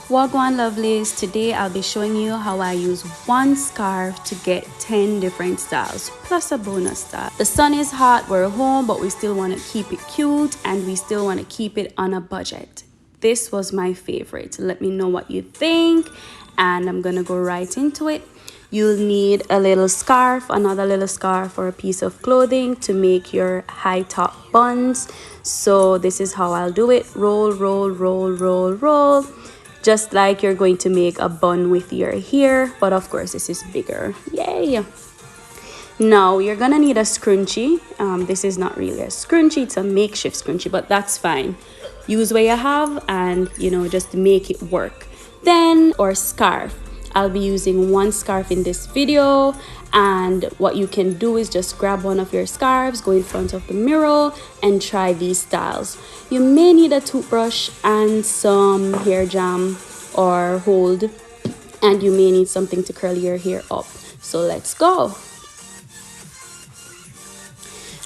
Wagwan lovelies, today I'll be showing you how I use one scarf to get 10 different styles plus a bonus style. The sun is hot, we're home, but we still want to keep it cute and we still want to keep it on a budget. This was my favorite. Let me know what you think and I'm gonna go right into it. You'll need a little scarf, another little scarf, or a piece of clothing to make your high top buns. So this is how I'll do it. Roll, roll, roll, roll, roll. Just like you're going to make a bun with your hair, but of course this is bigger. Yay! Now you're gonna need a scrunchie. This is not really a scrunchie, it's a makeshift scrunchie, but that's fine. Use what you have and just make it work. Then, or scarf. I'll be using one scarf in this video, and what you can do is just grab one of your scarves, go in front of the mirror and try these styles. You may need a toothbrush and some hair jam or hold, and you may need something to curl your hair up. So let's go.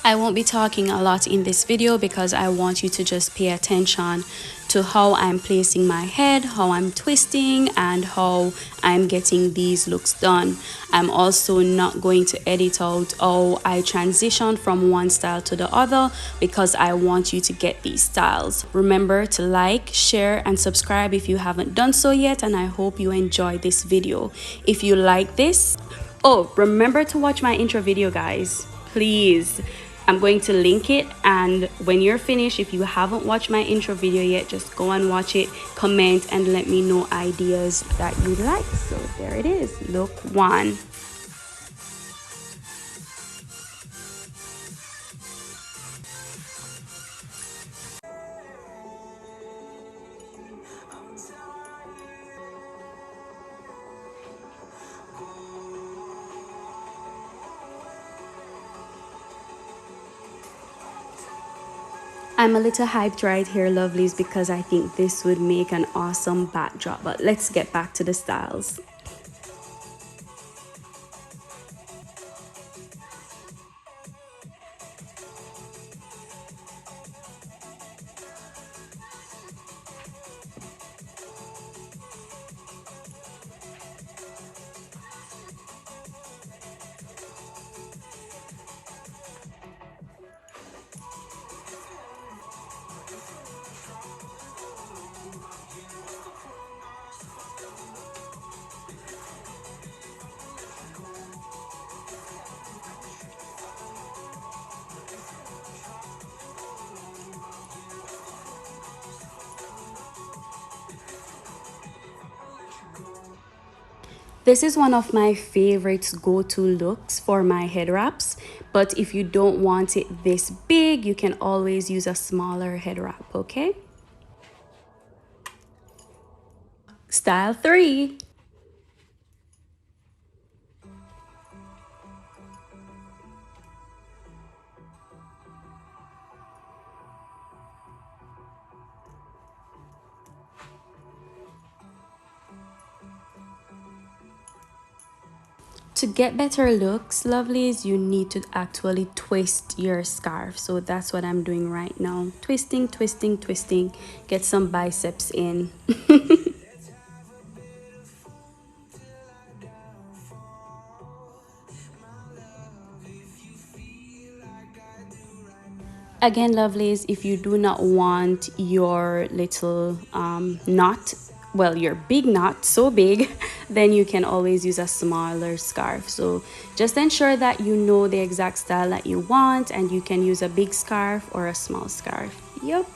I won't be talking a lot in this video because I want you to just pay attention to how I'm placing my head, how I'm twisting, and how I'm getting these looks done. I'm also not going to edit out how I transition from one style to the other because I want you to get these styles. Remember to like, share, and subscribe if you haven't done so yet, and I hope you enjoy this video. If you like this, remember to watch my intro video, guys, please. I'm going to link it, and when you're finished, if you haven't watched my intro video yet, just go and watch it, comment, and let me know ideas that you like. So there it is, look one. I'm a little hyped right here, lovelies, because I think this would make an awesome backdrop. But let's get back to the styles. This is one of my favorite go-to looks for my head wraps, but if you don't want it this big, you can always use a smaller head wrap, okay? Style 3. To get better looks, lovelies, you need to actually twist your scarf. So that's what I'm doing right now. Twisting, twisting, twisting. Get some biceps in. Again, lovelies, if you do not want your little knot, well, your big knot so big, then you can always use a smaller scarf. So just ensure that you know the exact style that you want, and you can use a big scarf or a small scarf. Yep.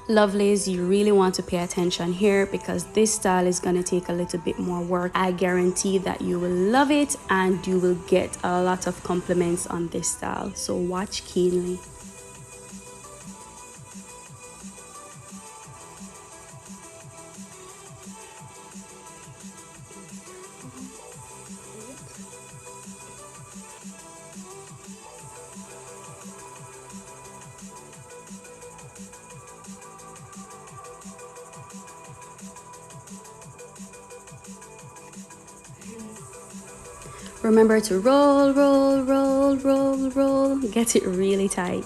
Lovelies, you really want to pay attention here because this style is going to take a little bit more work. I guarantee that you will love it and you will get a lot of compliments on this style. So watch keenly. Remember to roll, roll, roll, roll, roll. Get it really tight.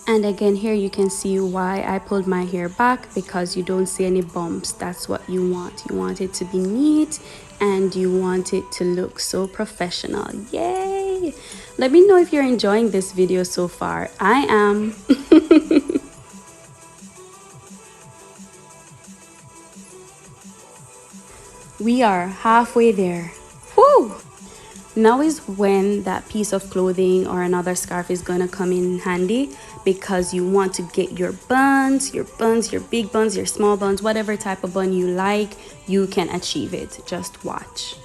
And again, here you can see why I pulled my hair back, because you don't see any bumps. That's what you want. You want it to be neat and you want it to look so professional. Yay! Let me know if you're enjoying this video so far. I am. We are halfway there. Woo! Now is when that piece of clothing or another scarf is gonna come in handy, because you want to get your buns, your big buns, your small buns, whatever type of bun you like, you can achieve it. Just watch.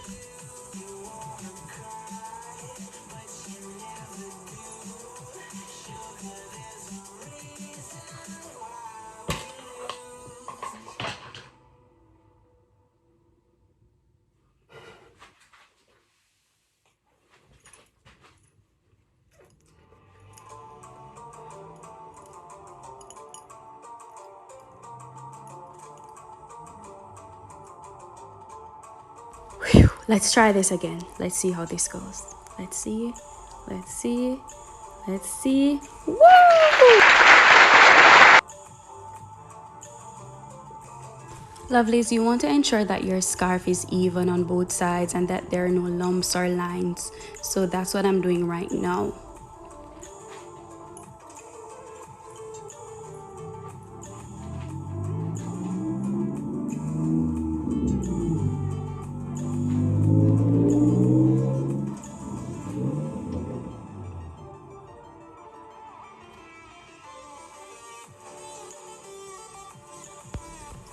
Whew. Let's try this again. Let's see how this goes. Let's see. Let's see. Let's see. Woo! Lovelies, you want to ensure that your scarf is even on both sides and that there are no lumps or lines. So that's what I'm doing right now.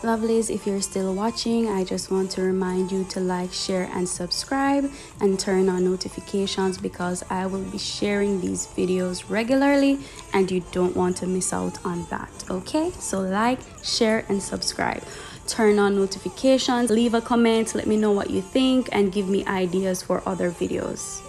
Lovelies, if you're still watching, I just want to remind you to like, share, and subscribe, and turn on notifications, because I will be sharing these videos regularly and you don't want to miss out on that. Okay, so like, share, and subscribe. Turn on notifications, leave a comment, let me know what you think, and give me ideas for other videos.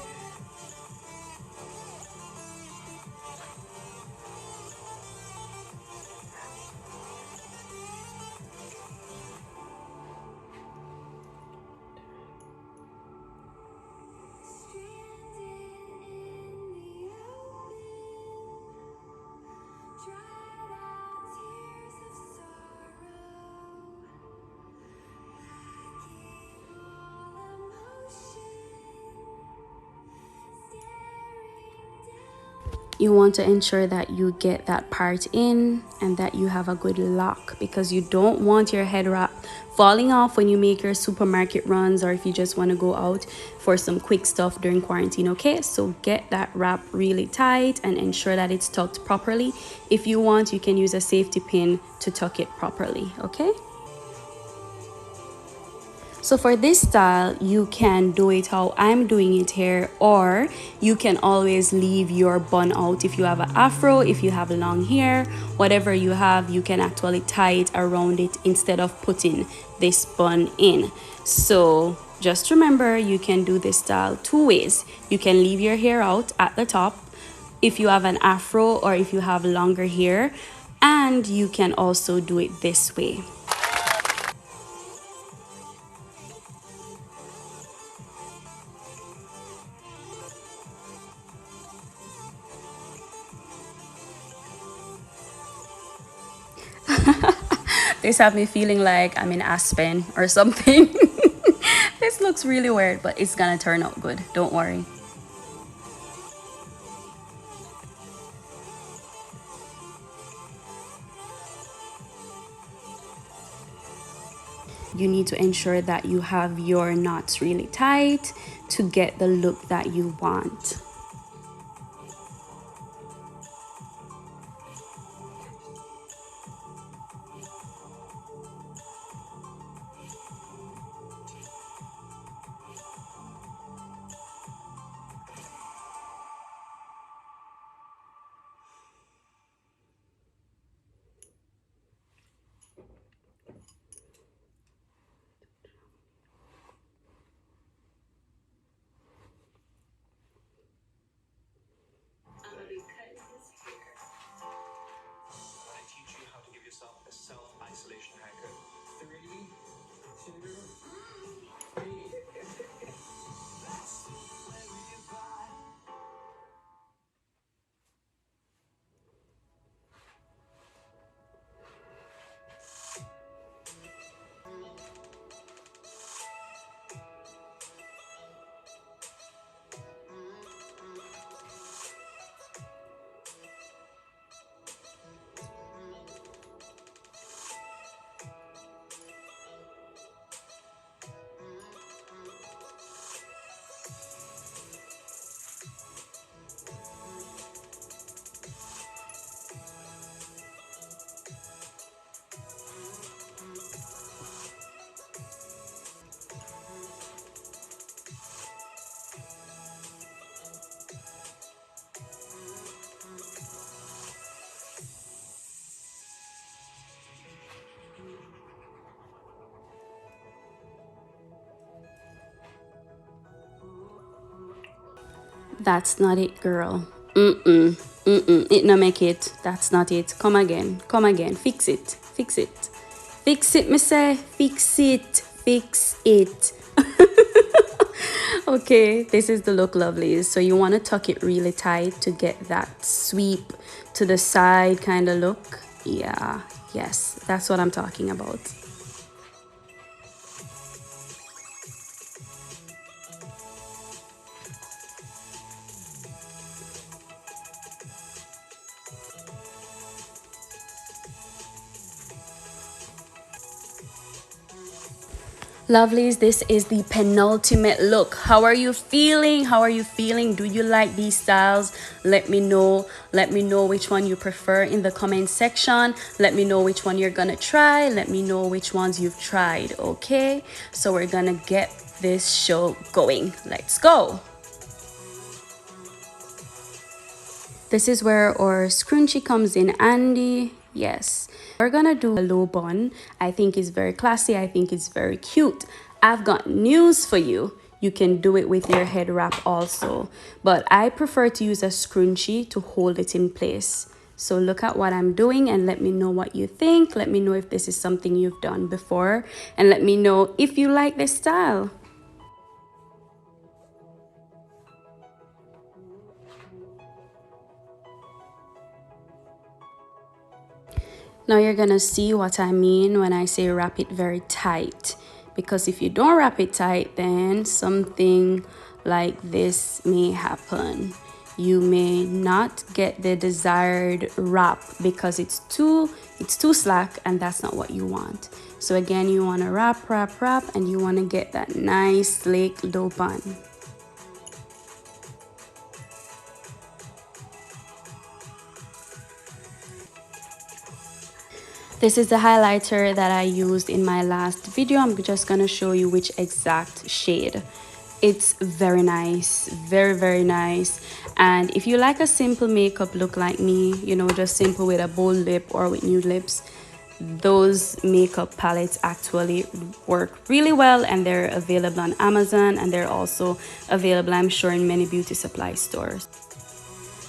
You want to ensure that you get that part in and that you have a good lock, because you don't want your head wrap falling off when you make your supermarket runs, or if you just want to go out for some quick stuff during quarantine. Okay, so get that wrap really tight and ensure that it's tucked properly. If you want, you can use a safety pin to tuck it properly. Okay, so for this style, you can do it how I'm doing it here, or you can always leave your bun out. If you have an afro, if you have long hair, whatever you have, you can actually tie it around it instead of putting this bun in. So just remember, you can do this style two ways. You can leave your hair out at the top if you have an afro or if you have longer hair, and you can also do it this way. This have me feeling like I'm in Aspen or something. This looks really weird, but it's gonna turn out good. Don't worry. You need to ensure that you have your knots really tight to get the look that you want. That's not it, girl. Mm-mm. Mm-mm. It no make it. That's not it. Come again. Come again. Fix it. Fix it. Fix it, me say. Fix it. Fix it. Okay, this is the look, lovelies. So you want to tuck it really tight to get that sweep to the side kind of look. Yeah, yes, that's what I'm talking about. Lovelies, this is the penultimate look. How are you feeling? How are you feeling? Do you like these styles? Let me know. Let me know which one you prefer in the comment section. Let me know which one you're gonna try. Let me know which ones you've tried, okay? So we're gonna get this show going. Let's go. This is where our scrunchie comes in handy. Yes, we're gonna do a low bun. I think it's very classy. I think it's very cute. I've got news for you. You can do it with your head wrap also, but I prefer to use a scrunchie to hold it in place. So look at what I'm doing and let me know what you think. Let me know if this is something you've done before, and let me know if you like this style. Now you're gonna see what I mean when I say wrap it very tight, because if you don't wrap it tight, then something like this may happen. You may not get the desired wrap because it's too slack, and that's not what you want. So again, you want to wrap, and you want to get that nice sleek low bun. This is the highlighter that I used in my last video. I'm just gonna show you which exact shade. It's very nice, very nice. And if you like a simple makeup look like me, you know, just simple with a bold lip or with nude lips, those makeup palettes actually work really well, and they're available on Amazon, and they're also available, I'm sure, in many beauty supply stores.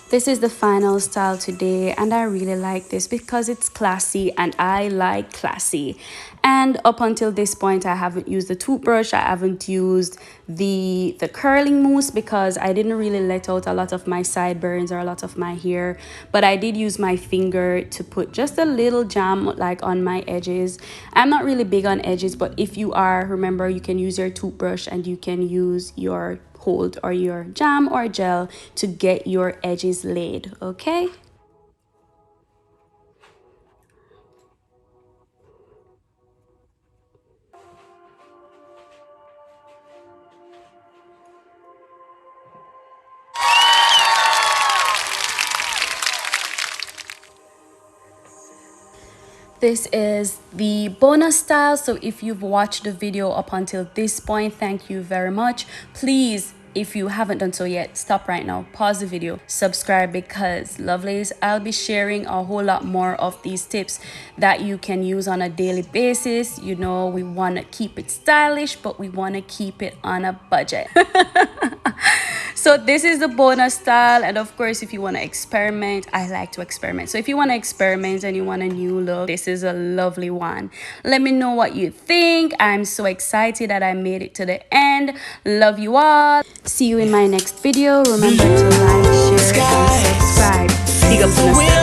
This is the final style today, and I really like this because it's classy, and I like classy. And up until this point, I haven't used the toothbrush. I haven't used the curling mousse because I didn't really let out a lot of my sideburns or a lot of my hair, but I did use my finger to put just a little jam like on my edges. I'm not really big on edges, but if you are, remember, you can use your toothbrush and you can use your hold or your jam or gel to get your edges laid, okay? This is the bonus style. So if you've watched the video up until this point, thank you very much. Please, if you haven't done so yet, stop right now, pause the video, subscribe, because lovelies, I'll be sharing a whole lot more of these tips that you can use on a daily basis. You know, we want to keep it stylish, but we want to keep it on a budget. So this is the bonus style, and of course if you want to experiment, I like to experiment. So if you want to experiment and you want a new look, this is a lovely one. Let me know what you think. I'm so excited that I made it to the end. Love you all. See you in my next video. Remember to like, share, and subscribe. Big up to